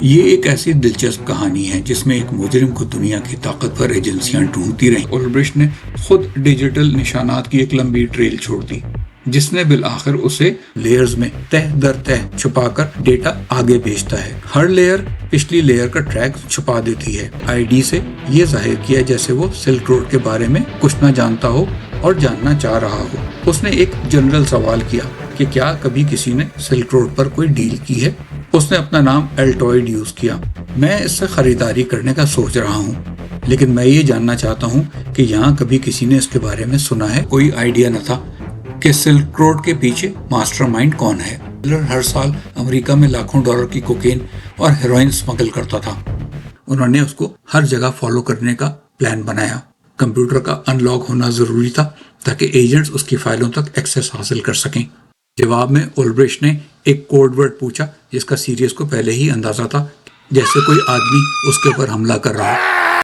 یہ ایک ایسی دلچسپ کہانی ہے جس میں ایک مجرم کو دنیا کی طاقتور ایجنسیاں ڈھونڈتی رہیں۔ اولبرشٹ نے خود ڈیجیٹل نشانات کی ایک لمبی ٹریل چھوڑ دی جس نے بالآخر اسے لیئرز میں تہ در تہ چھپا کر ڈیٹا آگے بھیجتا ہے۔ ہر لیئر پچھلی لیئر کا ٹریک چھپا دیتی ہے۔ آئی ڈی سے یہ ظاہر کیا جیسے وہ سلک روڈ کے بارے میں کچھ نہ جانتا ہو اور جاننا چاہ رہا ہو۔ اس نے ایک جنرل سوال کیا کہ کیا کبھی کسی نے سلک روڈ پر کوئی ڈیل کی ہے؟ اس نے اپنا نام الٹوائڈ یوز کیا۔ میں اس سے خریداری کرنے کا سوچ رہا ہوں، لیکن میں یہ جاننا چاہتا ہوں کہ یہاں کبھی کسی نے اس کے بارے میں سنا ہے۔ کوئی آئیڈیا نہ تھا کہ سلک روڈ کے پیچھے ماسٹر مائنڈ کون ہے۔ ہر سال امریکہ میں لاکھوں ڈالر کی کوکین اور ہیروئن سمگل کرتا تھا۔ انہوں نے اس کو ہر جگہ فالو کرنے کا پلان بنایا۔ کمپیوٹر کا ان لاک ہونا ضروری تھا تاکہ ایجنٹس اس کی فائلوں تک ایکسیس حاصل کر سکیں۔ جواب میں اولبرشٹ نے ایک کوڈ ورڈ پوچھا جس کا سیریس کو پہلے ہی اندازہ تھا، جیسے کوئی آدمی اس کے اوپر حملہ کر رہا۔